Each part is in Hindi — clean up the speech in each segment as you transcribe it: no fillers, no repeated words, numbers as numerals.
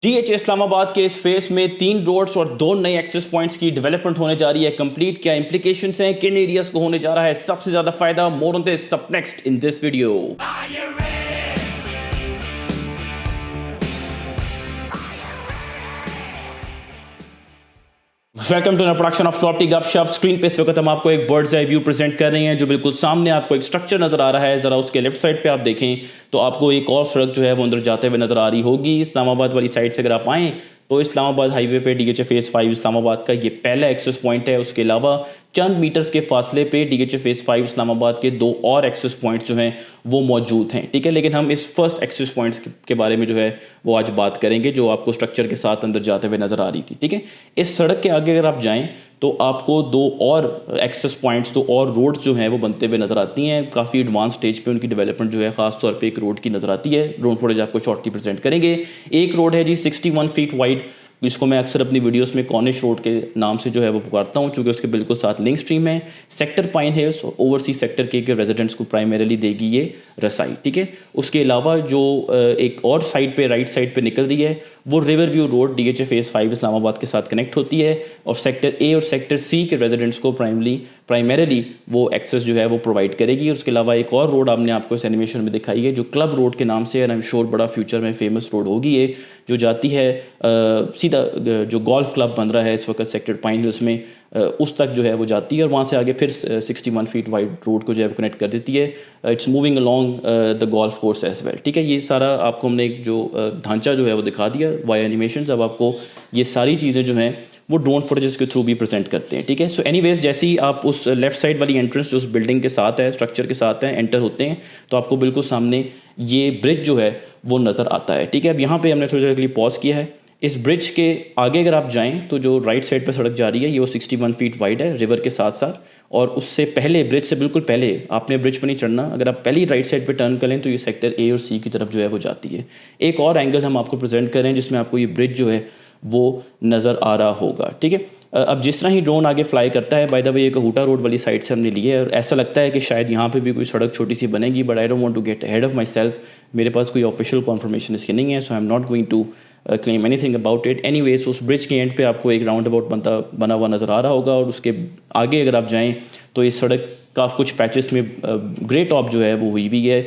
डीएच इस्लामाबाद के इस फेज में 3 रोड्स और 2 नए एक्सेस पॉइंट्स की डेवलपमेंट होने जा रही है कंप्लीट। क्या इंप्लीकेशंस हैं, किन एरियाज को होने जा रहा है सबसे ज्यादा फायदा, मोर ऑन दिस सब next in this video. Welcome to production of floppy Gupshup. Screen पे इस वक्त हम आपको एक बर्ड्स आई व्यू प्रेजेंट कर रहे हैं जो बिल्कुल सामने आपको एक स्ट्रक्चर नजर आ रहा है। जरा उसके लेफ्ट साइड पे आप देखें तो आपको एक और सड़क जो है वो अंदर जाते हुए नजर आ रही होगी। इस्लामाबाद वाली साइड से अगर आप आएँ तो इस्लामाबाद हाईवे पे डीएचए फेज 5 इस्लामाबाद का ये पहला एक्सेस पॉइंट है। उसके अलावा चंद मीटर्स के फासले पे डीएचए फेज 5 इस्लामाबाद के 2 और एक्सेस पॉइंट जो हैं वो मौजूद हैं। ठीक है, लेकिन हम इस फर्स्ट एक्सेस पॉइंट्स के बारे में जो है वो आज बात करेंगे जो आपको स्ट्रक्चर के साथ अंदर जाते हुए नजर आ रही थी। ठीक है, इस सड़क के आगे अगर आप जाएं तो आपको 2 और एक्सेस पॉइंट्स, 2 और रोड्स जो हैं वो बनते हुए नजर आती हैं। काफ़ी एडवांस स्टेज पे उनकी डेवलपमेंट जो है खास तौर पे एक रोड की नजर आती है। ड्रोन फुटेज आपको शॉर्टली प्रेजेंट करेंगे। एक रोड है जी 61 फीट वाइड, जिसको मैं अक्सर अपनी वीडियोस में कॉर्निश रोड के नाम से जो है वो पुकारता हूँ, चूँकि उसके बिल्कुल साथ लिंक स्ट्रीम है। Sector pine hills oversee sector के रेजिडेंट्स को प्राइमरीली देगी ये रसाई। ठीक है, उसके अलावा जो एक और साइड पे राइट साइड पे निकल रही है वो river view road DHA phase 5 Islamabad के साथ कनेक्ट होती है और सेक्टर ए और सेक्टर सी के रेजिडेंट्स को प्राइमरीली वो एक्सेस जो है वो प्रोवाइड करेगी। उसके अलावा एक और रोड हमने आपको इस एनिमेशन में दिखाई है जो क्लब रोड के नाम से, आई एम श्योर बड़ा फ्यूचर में फेमस रोड होगी ये, जो जाती है सीधा जो गोल्फ क्लब बन रहा है इस वक्त सेक्टर पाइन हिल्स में, उस तक जो है वो जाती है और वहाँ से आगे फिर 61 फीट वाइड रोड को जो है वो कनेक्ट कर देती है। It's moving along the golf course as well. ठीक है, ये सारा आपको हमने एक जो ढांचा जो है वो दिखा दिया वाया एनिमेशन। अब आपको ये सारी चीज़ें जो हैं वो ड्रोन फुटेजेस के थ्रू भी प्रेजेंट करते हैं। ठीक है, सो एनीवेज जैसे ही आप उस लेफ्ट साइड वाली एंट्रेंस जो उस बिल्डिंग के साथ है, स्ट्रक्चर के साथ है, एंटर होते हैं तो आपको बिल्कुल सामने ये ब्रिज जो है वो नज़र आता है। ठीक है, अब यहाँ पे हमने थोड़ी देर के लिए पॉज किया है। इस ब्रिज के आगे अगर आप जाएं तो जो राइट साइड पर सड़क जा रही है ये वो 61 फीट वाइड है रिवर के साथ साथ, और उससे पहले, ब्रिज से बिल्कुल पहले, आपने ब्रिज पर नहीं चढ़ना, अगर आप पहली राइट साइड पे टर्न करें तो ये सेक्टर ए और सी की तरफ जो है वो जाती है। एक और एंगल हम आपको प्रेजेंट करें जिसमें आपको ये ब्रिज जो है वो नज़र आ रहा होगा। ठीक है, अब जिस तरह ही ड्रोन आगे फ्लाई करता है, बाय द वे ये कहूटा रोड वाली साइड से हमने लिए है और ऐसा लगता है कि शायद यहाँ पे भी कोई सड़क छोटी सी बनेगी, but I don't want to get ahead of myself. मेरे पास कोई ऑफिशियल कॉन्फर्मेशन इसकी नहीं है, so I am not going to claim anything about it. Anyways उस ब्रिज के एंड पे आपको एक राउंड अबाउट बना हुआ नज़र आ रहा होगा और उसके आगे अगर आप जाएँ तो ये सड़क का कुछ पैचेस में ग्रे टॉप जो है वो हुई है।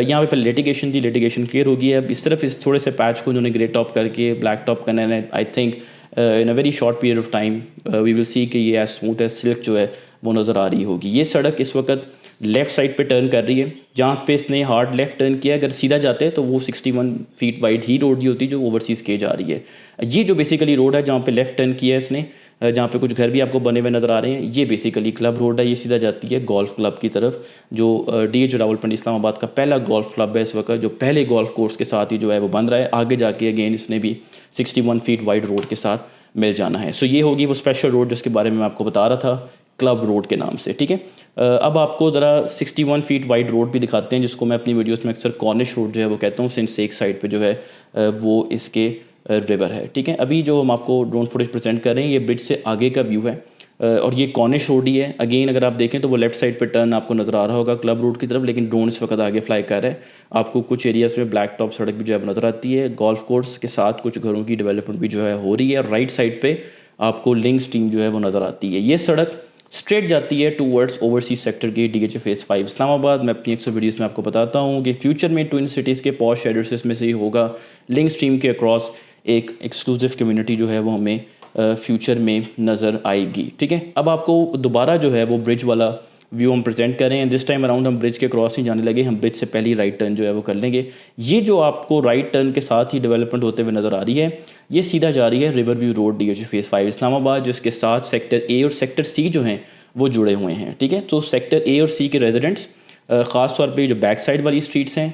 यहाँ पे पहले लिटिगेशन थी, लिटिगेशन क्लियर हो गई है। अब इस तरफ इस थोड़े से पैच को उन्होंने ग्रे टॉप करके ब्लैक टॉप करना है। I think in a very short period of time we will see कि ये एज स्मूथ एज सिल्क जो है वो नज़र आ रही होगी। ये सड़क इस वक्त लेफ़्ट साइड पे टर्न कर रही है, जहाँ पे इसने हार्ड लेफ़्ट टर्न किया। अगर सीधा जाते हैं तो वो 61 फीट वाइड ही रोड ही होती है जो ओवरसीज़ के जा रही है। ये जो बेसिकली रोड है जहाँ पे लेफ़्ट टर्न किया है इसने, जहाँ पे कुछ घर भी आपको बने हुए नज़र आ रहे हैं, ये बेसिकली क्लब रोड है। ये सीधा जाती है गोल्फ क्लब की तरफ, जो डीएच रावलपिंडी इस्लामाबाद का पहला गोल्फ क्लब है इस वक्त, जो पहले गोल्फ कोर्स के साथ ही जो है वो बन रहा है। आगे जाके अगेन इसने भी 61 फीट वाइड रोड के साथ मिल जाना है। सो ये होगी वो स्पेशल रोड जिसके बारे में मैं आपको बता रहा था, क्लब रोड के नाम से। ठीक है, अब आपको ज़रा 61 फीट वाइड रोड भी दिखाते हैं जिसको मैं अपनी वीडियोस में अक्सर कॉर्निश रोड जो है वो कहता हूँ, सिंस एक साइड पे जो है वो इसके रिवर है। ठीक है, अभी जो हम आपको ड्रोन फुटेज प्रेजेंट कर रहे हैं ये ब्रिज से आगे का व्यू है और ये कॉर्निश रोड ही है। अगेन अगर आप देखें तो वो लेफ्ट साइड पे टर्न आपको नज़र आ रहा होगा क्लब रोड की तरफ, लेकिन ड्रोन इस वक्त आगे फ्लाई कर रहा है। आपको कुछ एरियाज़ में ब्लैक टॉप सड़क भी जो है वो नज़र आती है। गोल्फ कोर्स के साथ कुछ घरों की डेवलपमेंट भी जो है हो रही है। राइट साइड पे आपको लिंक स्ट्रीम जो है वो नज़र आती है। ये सड़क स्ट्रेट जाती है टूवर्ड्स ओवरसीज सेक्टर के डीएचए फेज 5 इस्लामाबाद। मैं अपनी 100 वीडियोस में आपको बताता हूँ कि फ्यूचर में ट्विन सिटीज़ के पॉश एड्रेसेस में से ही होगा। लिंक स्ट्रीम के अक्रॉस एक एक्सक्लूसिव कम्युनिटी जो है वो हमें फ्यूचर में नज़र आएगी। ठीक है, अब आपको दोबारा जो है वो ब्रिज वाला व्यू हम प्रेजेंट कर रहे हैं। दिस टाइम अराउंड हम ब्रिज के क्रॉस ही जाने लगे, हम ब्रिज से पहले ही राइट टर्न जो है वो कर लेंगे। ये जो आपको राइट टर्न के साथ ही डेवलपमेंट होते हुए नज़र आ रही है, ये सीधा जा रही है river view road DHA phase 5 Islamabad, जिसके साथ सेक्टर ए और सेक्टर सी जो हैं वो जुड़े हुए हैं। ठीक है, तो सेक्टर ए और सी के रेजिडेंट्स ख़ास तौर पे जो बैक साइड वाली स्ट्रीट्स हैं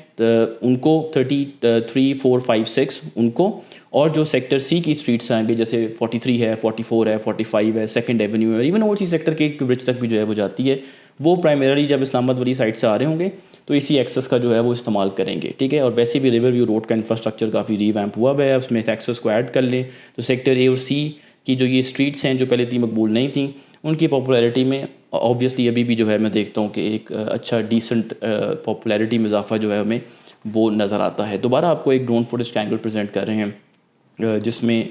उनको 33, 4, 5, 6 उनको, और जो सेक्टर सी की स्ट्रीट्स आएंगे जैसे 43 है, 44 है, 45 है, सेकंड एवेन्यू है, इवन ओवरसी सेक्टर के एक ब्रिज तक भी जो है वो जाती है, वो प्राइमरी जब इस्लामाबाद वाली साइड से आ रहे होंगे तो इसी एक्सेस का जो है वो इस्तेमाल करेंगे। ठीक है, और वैसे भी रिवर व्यू रोड का इंफ्रास्ट्रक्चर काफ़ी रीवैम्प हुआ है, उसमें एक्सेस को ऐड कर लें तो सेक्टर ए और सी की जो ये स्ट्रीट्स हैं जो पहले इतनी मकबूल नहीं थी, उनकी पॉपुलैरिटी में ऑब्वियसली अभी भी जो है मैं देखता हूँ कि एक अच्छा डिसेंट पॉपुलैरिटी में इजाफा जो है हमें वो नज़र आता है। दोबारा आपको एक ड्रोन फुटेज का एंगल प्रेजेंट कर रहे हैं जिसमें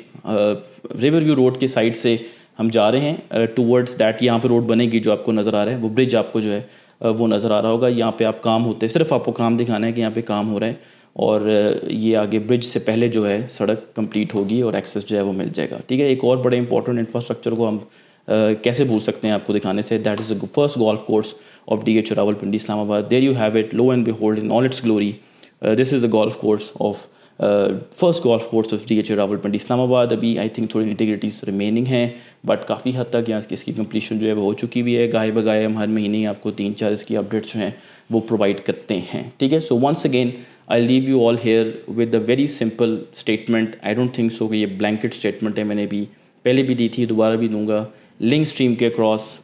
रिवर व्यू रोड की साइड से हम जा रहे हैं टूवर्ड्स दैट। यहाँ पे रोड बनेगी जो आपको नज़र आ रहा है, वो ब्रिज आपको जो है वो नज़र आ रहा होगा। यहाँ पे आप काम होते हैं, सिर्फ आपको काम दिखाना है कि यहाँ पे काम हो रहा है, और ये आगे ब्रिज से पहले जो है सड़क कंप्लीट होगी और एक्सेस जो है वो मिल जाएगा। ठीक है, एक और बड़े इंपॉर्टेंट इंफ्रास्ट्रक्चर को हम कैसे भूल सकते हैं आपको दिखाने से, that is the first golf course of DH Rawalpindi Islamabad. There you have it, lo and behold in all its glory, this is the golf course of first golf course of DH Rawalpindi Islamabad. अभी आई थिंक थोड़ी इंटीग्रिटीज़ रिमेनिंग हैं, बट काफ़ी हद तक यहाँ इसकी कंप्लीशन जो है वो हो चुकी हुई है। गाय बगाए हम हर महीने आपको 3-4 इसकी अपडेट्स जो हैं वो प्रोवाइड करते हैं। ठीक है, so once again I leave you all here with a very simple statement. I don't think so कि ये ब्लैंकेट स्टेटमेंट है, मैंने भी पहले भी दी थी, दोबारा भी दूंगा। लिंक स्ट्रीम के अक्रॉस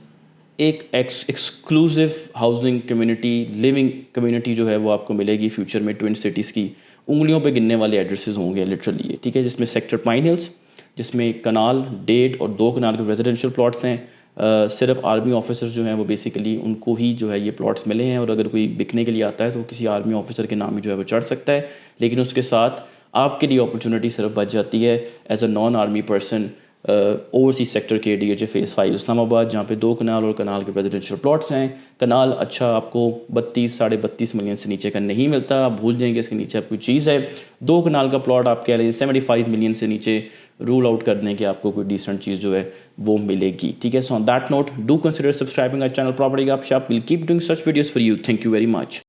एक exclusive housing community, living community जो है वो आपको मिलेगी फ्यूचर में। ट्विन सिटीज़ की उंगलियों पे गिनने वाले एड्रेसेस होंगे लिटरली ये। ठीक है, जिसमें सेक्टर पाइन हिल्स, जिसमें कनाल 1.5 और 2 कनाल के रेजिडेंशियल प्लॉट्स हैं। सिर्फ आर्मी ऑफिसर्स जो हैं वो बेसिकली उनको ही जो है ये प्लॉट्स मिले हैं, और अगर कोई बिकने के लिए आता है तो किसी आर्मी ऑफिसर के नाम ही जो है वो चढ़ सकता है। लेकिन उसके साथ आपके लिए अपॉर्चुनिटी सिर्फ बच जाती है as a non army person overseas sector के DH फेज़ 5 इस्लामाबाद, जहाँ पे 2 कनाल और कनाल के रेजिडेंशियल प्लॉट्स हैं। कनाल अच्छा आपको 32-32.5 मिलियन से नीचे का नहीं मिलता, आप भूल जाएंगे इसके नीचे आप कोई चीज़ है। 2 कनाल का प्लॉट आप कह रहे हैं 75 मिलियन से नीचे रूल आउट कर दें कि आपको कोई डिसेंट चीज़ जो है वो मिलेगी। ठीक है, so on that note do consider subscribing our channel property Gupshup. Will keep doing such videos for you. Thank you very much.